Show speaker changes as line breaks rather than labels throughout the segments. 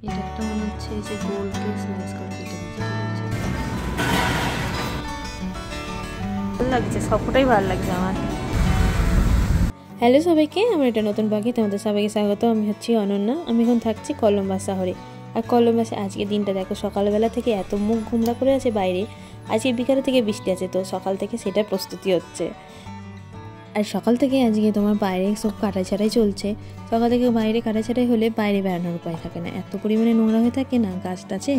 এটা একটা মনে হচ্ছে যে গোলকে স্লাইস করে কেটে দিচ্ছে, ভালো লাগছে, সবটাই ভালো লাগছে আমার। হ্যালো সবাইকে, আমার একটা নতুন ব্লগে তোমাদের সবাইকে স্বাগত। আমি হচ্ছি অনন্যা। আমি এখন থাকছি কলম্বাস শহরে। আর কলম্বাসে আজকে দিনটা দেখো, সকালবেলা থেকে এত মুখ ঘুমরা করে আছে বাইরে। আজকে বিকালে থেকে বৃষ্টি আছে, তো সকাল থেকে সেটার প্রস্তুতি হচ্ছে। আর সকাল থেকে আজকে তোমার বাইরে সব কাটাছাটাই চলছে। সকাল থেকে বাইরে কাটাছাটাই হলে বাইরে বেড়ানোর উপায় থাকে না, এত পরিমাণে নোংরা হয়ে থাকে না গাছ টাছে,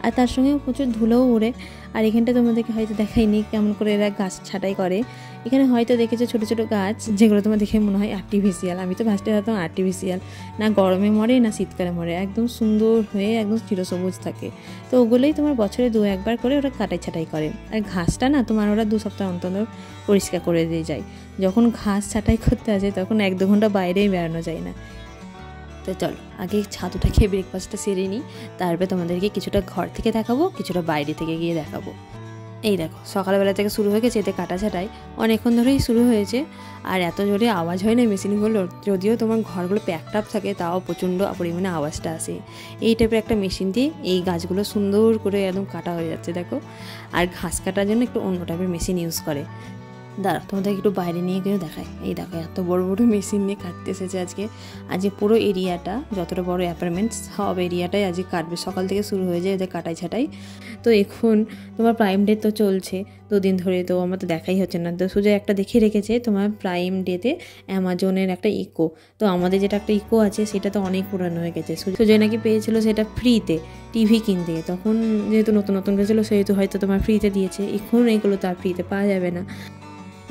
আর তার সঙ্গেও প্রচুর ধুলোও ওড়ে। আর এখানটা তোমাদেরকে হয়তো দেখাইনি কেমন করে এরা গাছ ছাঁটাই করে। এখানে হয়তো দেখেছো ছোটো ছোটো গাছ, যেগুলো তোমার দেখে মনে হয় আর্টিফিশিয়াল। আমি তো ফার্স্টে ভাবতাম আর্টিফিশিয়াল, না গরমে মরে না শীতকালে মরে, একদম সুন্দর হয়ে একদম চিরসবুজ থাকে। তো ওগুলোই তোমার বছরে 2-1 বার করে ওরা কাটাই ছাঁটাই করে। আর ঘাসটা না তোমার ওরা 2 সপ্তাহ অন্তর পরিষ্কার করে দিয়ে যায়। যখন ঘাস ছাঁটাই করতে আসে তখন 1-2 ঘন্টা বাইরেই বেড়ানো যায় না। তো চলো আগে ছাতুটা খেয়ে ব্রেকফাস্টটা সেরে নিই, তারপরে তোমাদেরকে কিছুটা ঘর থেকে দেখাবো, কিছুটা বাইরে থেকে গিয়ে দেখাবো। এই দেখো সকালবেলা থেকে শুরু হয়ে গেছে এতে কাটা ছাঁটাই, অনেকক্ষণ ধরেই শুরু হয়েছে। আর এত জোরে আওয়াজ হয় না মেশিনগুলোর, যদিও তোমার ঘরগুলো প্যাকড আপ থাকে তাও প্রচণ্ড পরিমাণে আওয়াজটা আসে। এই টাইপের একটা মেশিন দিয়ে এই গাছগুলো সুন্দর করে একদম কাটা হয়ে যাচ্ছে দেখো। আর ঘাস কাটার জন্য একটু অন্য টাইপের মেশিন ইউজ করে। দাঁড়া তোমাদের একটু বাইরে নিয়ে গিয়ে দেখায়। এই দেখো এত বড় বড় মেশিন নিয়ে কাটতে এসেছে আজকে পুরো এরিয়াটা, যতটা বড় অ্যাপার্টমেন্টস সব এরিয়াটাই আজকে কাটবে। সকাল থেকে শুরু হয়ে যায় এদের কাটাই ছাটাই। তো এখন তোমার প্রাইম ডে তো চলছে 2 দিন ধরে, তো আমার তো দেখাই হচ্ছে না। তো সুজয় একটা দেখে রেখেছে তোমার প্রাইম ডেতে অ্যামাজনের একটা ইকো। তো আমাদের যেটা একটা ইকো আছে সেটা তো অনেক পুরানো হয়ে গেছে। সুজয় নাকি পেয়েছিল সেটা ফ্রিতে টিভি কিনতে, তখন যেহেতু নতুন নতুন পেয়েছিলো সেহেতু হয়তো তোমার ফ্রিতে দিয়েছে। এখন এগুলো তো আর ফ্রিতে পাওয়া যাবে না।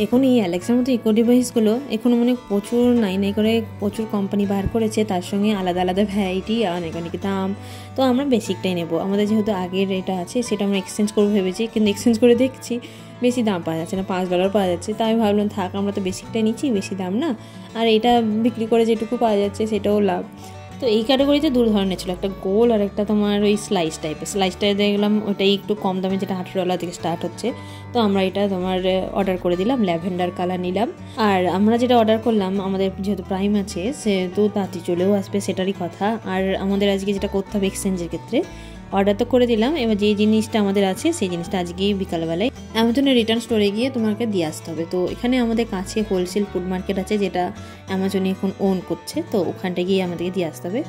এখন এই অ্যালেক্সার মতো ইকো ডিভাইসগুলো এখন মানে প্রচুর নাই করে প্রচুর কোম্পানি বার করেছে, তার সঙ্গে আলাদা আলাদা ভ্যারাইটি আর অনেক অনেক দাম। তো আমরা বেসিকটাই নেব, আমাদের যেহেতু আগের এটা আছে সেটা আমরা এক্সচেঞ্জ করবো ভেবেছি, কিন্তু এক্সচেঞ্জ করে দেখছি বেশি দাম পাওয়া যাচ্ছে না, $5 পাওয়া যাচ্ছে। তাই আমি ভাবলাম থাক, আমরা তো বেসিকটাই নিচ্ছি, বেশি দাম না, আর এটা বিক্রি করে যেটুকু পাওয়া যাচ্ছে সেটাও লাভ। তো এই ক্যাটাগরিতে 2 ধরনের ছিল, একটা গোল আর একটা তোমার ওই স্লাইস টাইপের। স্লাইসটায় দেখলাম ওটাই একটু কম দামে, যেটা $18 থেকে স্টার্ট হচ্ছে। তো আমরা এটা তোমার অর্ডার করে দিলাম, ল্যাভেন্ডার কালার নিলাম। আর আমরা যেটা অর্ডার করলাম, আমাদের যেহেতু প্রাইম আছে সেহেতু তাড়াতাড়ি চলেও আসবে সেটারই কথা। আর আমাদের আজকে যেটা করতে হবে এক্সচেঞ্জের ক্ষেত্রে, অর্ডার তো করে দিলাম, এবার যে জিনিসটা আমাদের আছে সেই জিনিসটা আজকেই বিকালবেলায় অ্যামাজনের রিটার্ন স্টোরে গিয়ে তোমাকে দিয়ে আসতে হবে। তো এখানে আমাদের কাছে হোলসেল ফুড মার্কেট আছে যেটা অ্যামাজনে এখন ওন করছে, তো ওখানটা গিয়ে আমাদেরকে দিয়ে আসতে হবে।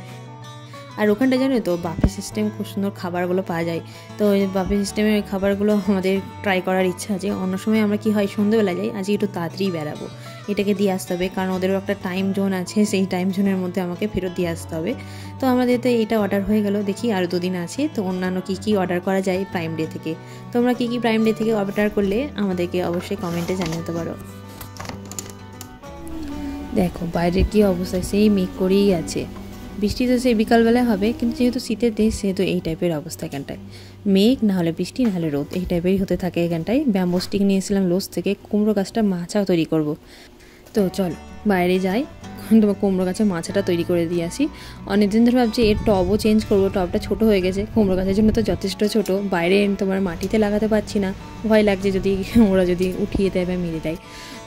আর ওখানটা জানো তো বাফে সিস্টেম খুব সুন্দর খাবারগুলো পাওয়া যায়। তো ওই বাফে সিস্টেমের খাবারগুলো আমাদের ট্রাই করার ইচ্ছা আছে। অন্য সময় আমরা কি হয় সন্ধ্যেবেলা যাই, আজকে একটু তাড়াতাড়ি বেরাবো, এটাকে দিয়ে আসতে হবে, কারণ ওদেরও একটা টাইম জোন আছে, সেই টাইম জোনের মধ্যে আমাকে ফেরত দিয়ে আসতে হবে। তো আমাদের তো এটা অর্ডার হয়ে গেল, দেখি আর 2 দিন আছে। তো অন্যান্য কী অর্ডার করা যায় প্রাইম ডে থেকে, তোমরা কী প্রাইম ডে থেকে অর্ডার করলে আমাদেরকে অবশ্যই কমেন্টে জানাতে পারো। দেখো বাইরের কী অবস্থা, সেই মেঘ করেই আছে। বৃষ্টি তো সেই বিকালবেলায় হবে, কিন্তু যেহেতু শীতের দেশ সেহেতু এই টাইপের অবস্থা এখানটায়, মেঘ না হলে বৃষ্টি না হলে রোদ, এই টাইপেরই হতে থাকে এখানটায়। ব্যাম্বো স্টিক নিয়েছিলাম লোস থেকে, কুমড়ো গাছটা মাচা তৈরি করব। তো চলো বাইরে যাই, তোমার কুমড়ো গাছের মাচাটা তৈরি করে দিয়ে আসি। অনেকদিন ধরে ভাবছি এর টবও চেঞ্জ করবো, টবটা ছোটো হয়ে গেছে, কুমড়ো গাছের জন্য তো যথেষ্ট ছোট, বাইরে তোমার মাটিতে লাগাতে পারছি না, ভয় লাগছে যদি ওরা যদি উঠিয়ে দেয় বা মেরে দেয়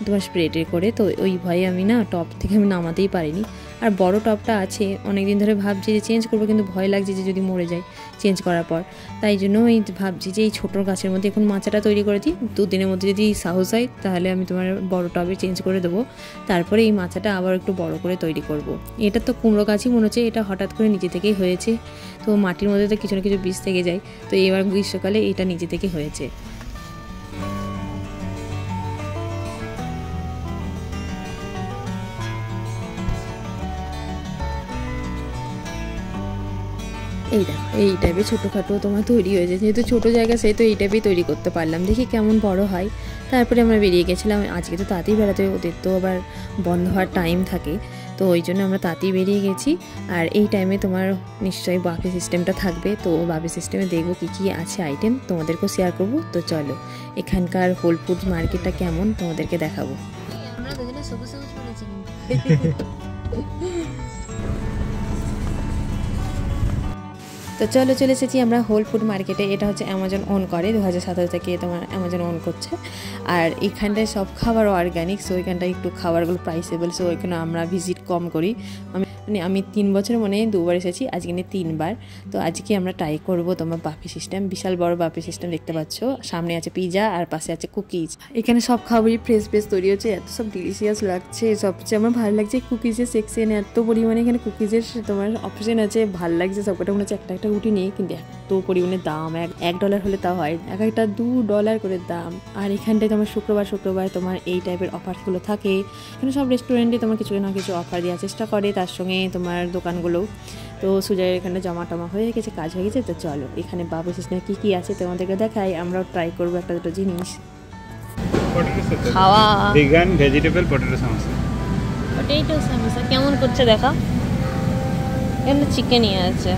তোমার স্প্রেটে করে। তো ওই ভয়ে আমি না টব থেকে আমি নামাতেই পারিনি। আর বড় টবটা আছে, অনেক দিন ধরে ভাবছি যে চেঞ্জ করবো, কিন্তু ভয় লাগছে যে যদি মরে যায় চেঞ্জ করার পর। তাই জন্য এই ভাবছি যে এই ছোটো গাছের মধ্যে এখন মাচাটা তৈরি করে দিই, 2 দিনের মধ্যে যদি সাহস হয় তাহলে আমি তোমার বড় টবে চেঞ্জ করে দেবো। তারপরে এই মাচাটা আবার একটু বড় করে তৈরি করব। এটা তো কুমড়ো গাছই মনে হচ্ছে, এটা হঠাৎ করে নিজে থেকেই হয়েছে। তো মাটির মধ্যে তো কিছু না কিছু বীজ থেকে যায়, তো এবার গ্রীষ্মকালে এটা নিজে থেকে হয়েছে। এই দেখো এই টাইপের ছোটোখাটো তোমার তৈরি হয়েছে, যেহেতু ছোটো জায়গা সেহেতু এই টাইপেই তৈরি করতে পারলাম, দেখি কেমন বড় হয়। তারপরে আমরা বেরিয়ে গেছিলাম, আজকে তো তাড়াতাড়ি বেড়াতে, ওদের তো আবার বন্ধ হওয়ার টাইম থাকে, তো ওই জন্য আমরা তাড়াতাড়ি বেরিয়ে গেছি। আর এই টাইমে তোমার নিশ্চয়ই বাফে সিস্টেমটা থাকবে, তো বাফে সিস্টেমে দেখবো কী আছে আইটেম, তোমাদেরকেও শেয়ার করবো। তো চলো এখানকার হোল ফুড মার্কেটটা কেমন তোমাদেরকে দেখাবো। আমরা দুজনে সবুজ সবুজ বলেছি। তো চলে এসেছি আমরা হোল ফুড মার্কেটে। এটা হচ্ছে অ্যামাজন ওন করে, 2017 থেকে তোমার অ্যামাজন ওন করছে। আর এখানটায় সব খাবার অর্গ্যানিক, সো ওইখানটায় একটু খাবারগুলো প্রাইসেবল, সো ওইখানে আমরা ভিজিট কম করি। মানে আমি 3 বছরে মনে হয় 2বার এসেছি, আজকে নিয়ে 3বার। তো আজকে আমরা ট্রাই করবো তোমার বাফে সিস্টেম, বিশাল বড় বাফে সিস্টেম দেখতে পাচ্ছ। সামনে আছে পিজা আর পাশে আছে কুকিজ। এখানে সব খাবারই ফ্রেশ ফ্রেশ তৈরি হচ্ছে, এত সব ডিলিশিয়াস লাগছে। সবচেয়ে আমার ভালো লাগছে কুকিজের সেকশন, এত পরিমাণে এখানে কুকিজের তোমার অপশন আছে, ভালো লাগছে সবকটা। মনে হচ্ছে একটা একটা রুটি নেই, কিন্তু এত পরিমাণে দাম, $1 হলে তাও হয়, এক একটা $2 করে দাম। আর এখানটায় তোমার শুক্রবার তোমার এই টাইপের অফারগুলো থাকে। এখানে সব রেস্টুরেন্টে তোমার কিছু না কিছু অফার দেওয়ার চেষ্টা করে, তার সঙ্গে তোমার দোকানগুলোও। তো সুজয়ের এখানে জমা টমা হয়ে গেছে, কাজ হয়ে গেছে। তো চলো এখানে বাফে সিস্টেমে কী কী আছে তোমাদেরকে দেখাই, আমরাও ট্রাই করবো একটা দুটো জিনিস খাওয়া।
Vegan vegetable potato samosa.
Potato samosa কেমন করছে দেখা। এখানে চিকেনই আছে,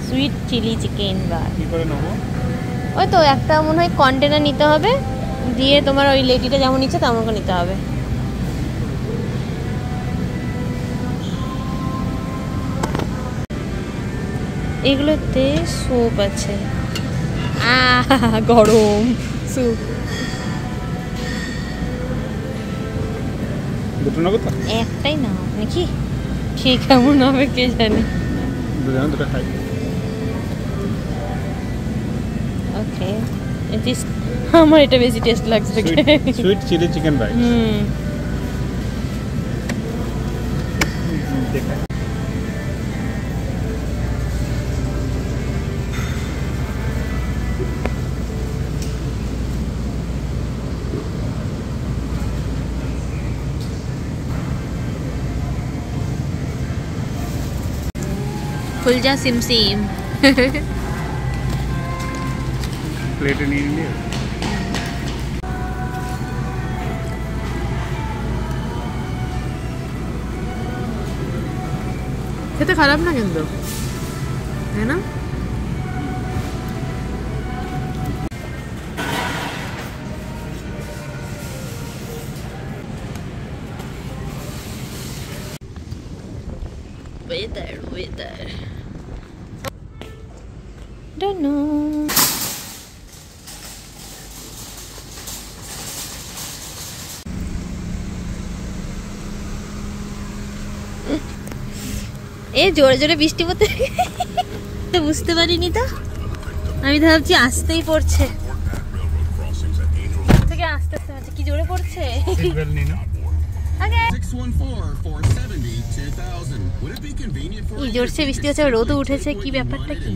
সুইট চিলি চিকেন। বা
কি করে নেবো?
ওই তো একটা মনে হয় কন্টেনার নিতে হবে, দিয়ে তোমার ওই লেডিটা যেমন নিচ্ছে তেমন করে নিতে হবে। এগুলোতে স্যুপ আছে, গরম স্যুপ।
দুটো নেবো তো?
একটাই নাও নাকি, ঠিক কেমন হবে কে জানে।
দুটো খাই।
ওকে, আমার এটা বেশি টেস্ট লাগছে।
Sweet chilli chicken rice. দেখা
খুল যা সিম সিম।
প্লেটে নিয়ে নিলে
খেতে খারাপ না কিন্তু, তাই না? Weather. Don't know. এ জোরে জোরে বৃষ্টি পড়তে বুঝতে পারিনি তো, আমি ভাবছি আসতেই পড়ছে, থেকে আস্তে আস্তে হচ্ছে কি জোরে পড়ছে। জোরছে বৃষ্টি হচ্ছে, রোদও উঠেছে, কি ব্যাপারটা কি।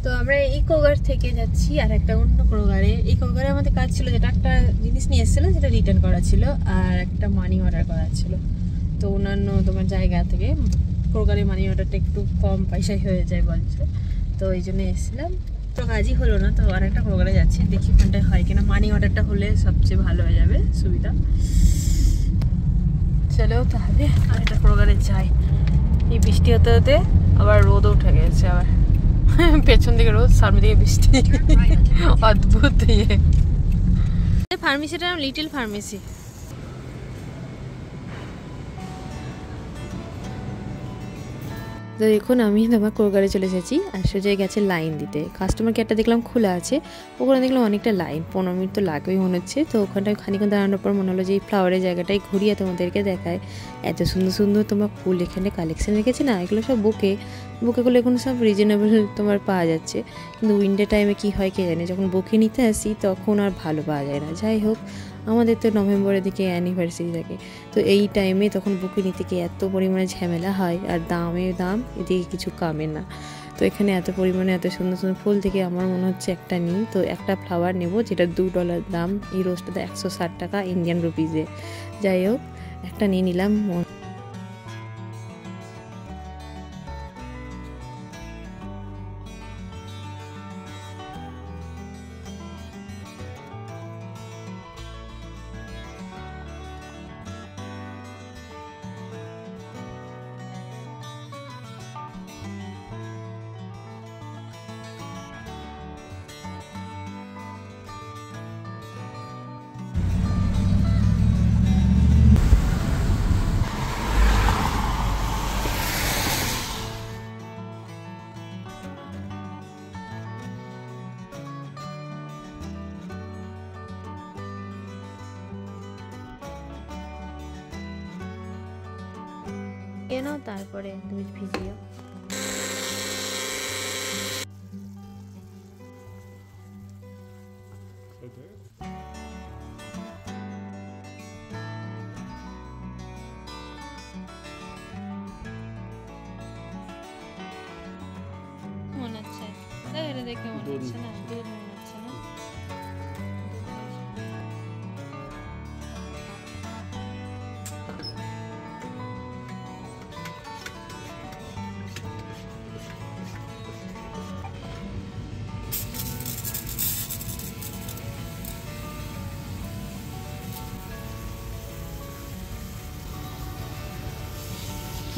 তো আমরা ইকোগার থেকে যাচ্ছি আর একটা অন্য প্রোগারে। ইকোগারে আমাদের কাজ ছিল, যেটা একটা জিনিস নিয়ে এসেছিলাম যেটা রিটার্ন করা ছিল, আর একটা মানি অর্ডার করা ছিল। তো অন্যান্য তোমার জায়গা থেকে প্রোগারে মানি অর্ডারটা একটু কম পয়সায় হয়ে যায় বলছে, তো এই জন্য এসেছিলাম। তো কাজই হলো না, তো আর একটা প্রোগারে যাচ্ছি, দেখি ওখানটায় হয় কিনা। মানি অর্ডারটা হলে সবচেয়ে ভালো হয়ে যাবে, সুবিধা। চলো তাহলে আর একটা প্রোগারে যাই। এই বৃষ্টি হতে হতে আবার রোদও উঠে গেছে, আবার পেছন দিকে রোদ, সামনে দিকে বৃষ্টি, অদ্ভুত ইয়ে। ফার্মেসিটা লিটল ফার্মেসি। তো এখন আমি তোমার কোরগারে চলে এসেছি, আর সোজা গেছে লাইন দিতে। কাস্টমার কেয়ারটা দেখলাম খোলা আছে, ওখানে দেখলাম অনেকটা লাইন, 15 মিনিট তো লাগবেই মনে হচ্ছে। তো ওখানটায় খানিক্ষণ দাঁড়ানোর পর মনে হলো যে এই ফ্লাওয়ারের জায়গাটাই ঘুরিয়ে তোমাদেরকে দেখায়। এত সুন্দর সুন্দর তোমার ফুল এখানে কালেকশন রেখেছে না, এগুলো সব বুকেগুলো এখন সব রিজনেবল তোমার পাওয়া যাচ্ছে। কিন্তু উইন্টার টাইমে কী হয় কে জানে, যখন বুকে নিতে আসি তখন আর ভালো পাওয়া যায় না। যাই হোক, আমাদের তো নভেম্বরের দিকে অ্যানিভার্সারি থাকে, তো এই টাইমে তখন বুকে নিতে গিয়ে এত পরিমাণে ঝামেলা হয়, আর দাম এদিকে কিছু কমে না। তো এখানে এত পরিমাণে এত সুন্দর সুন্দর ফুল থেকে আমার মনে হচ্ছে একটা নিই। তো একটা ফ্লাওয়ার নেব, যেটা $2 দাম। এই রোজটাতে 160 টাকা ইন্ডিয়ান রুপিজে। যাই হোক, একটা নিয়ে নিলাম। শুকিয়ে নাও, তারপরে তুমি ভিজিও। মনে হচ্ছে এটা দেখে মনে হচ্ছে না দুধ, মনে হচ্ছে না।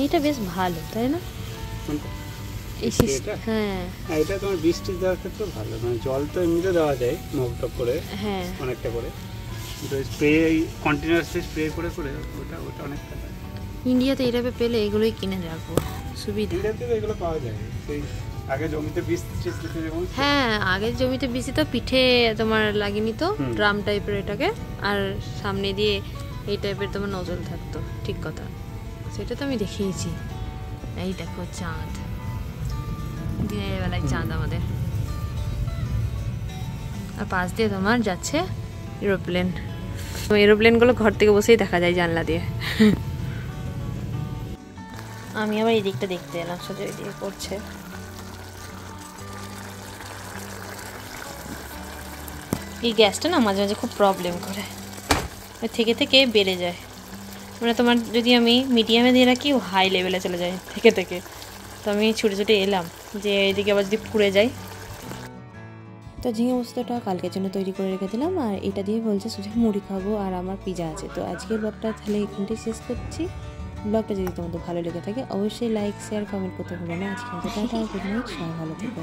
এটা বেশ ভালো, তাই না? হ্যাঁ,
এটা তোমার বৃষ্টি দেওয়ার ক্ষেত্রে ভালো, মানে জল তো এমনিতে দেওয়া যায় মগটপ করে,
হ্যাঁ
অনেকটা করে, কিন্তু স্প্রে কন্টিনিউয়াসলি স্প্রে করে করে ওটা অনেকটা।
ইন্ডিয়াতে এইভাবে পেলে এগুলোই কিনে রাখবো, সুবিধা।
ইন্ডিয়াতে তো এগুলো পাওয়া যায়, সেই আগে জমিতে বীজ দিতে যেমন।
হ্যাঁ, আগের জমিতে বীজই তো পিঠে তোমার লাগেনি তো, ড্রাম টাইপের এটাকে, আর সামনে দিয়ে এই টাইপের তোমার নজল থাকতো, ঠিক কথা, সেটা তো আমি দেখিয়েছি। এই দেখো চাঁদ, দিনের বেলায় চাঁদ আমাদের, আর পাশ দিয়ে তোমার যাচ্ছে এরোপ্লেন। এরোপ্লেনগুলো ঘর থেকে বসেই দেখা যায় জানলা দিয়ে। আমি আবার এই দিকটা দেখতে এলাম, সোজা এই দিকে করছে। এই গ্যাসটা না মাঝে মাঝে খুব প্রবলেম করে, থেকে থেকে বেড়ে যায়, মানে তোমার যদি আমি মিডিয়ামে দিয়ে রাখি ও হাই লেভেলে চলে যায় থেকে থেকে। তো আমি ছুটে ছুটে এলাম যে এদিকে আবার যদি পুড়ে যায়। তো ঝিঙে পোস্তটা কালকের জন্য তৈরি করে রেখে দিলাম, আর এটা দিয়ে বলছে সোজা মুড়ি খাবো, আর আমার পিজা আছে। তো আজকের ব্লগটা তাহলে এখানটাই শেষ করছি। ব্লগটা যদি তোমাদের ভালো লেগে থাকে অবশ্যই লাইক, শেয়ার, কমেন্ট করতে ভুলো না। আজকে টাটা, গুড নাইট, সবাই ভালো থেকো।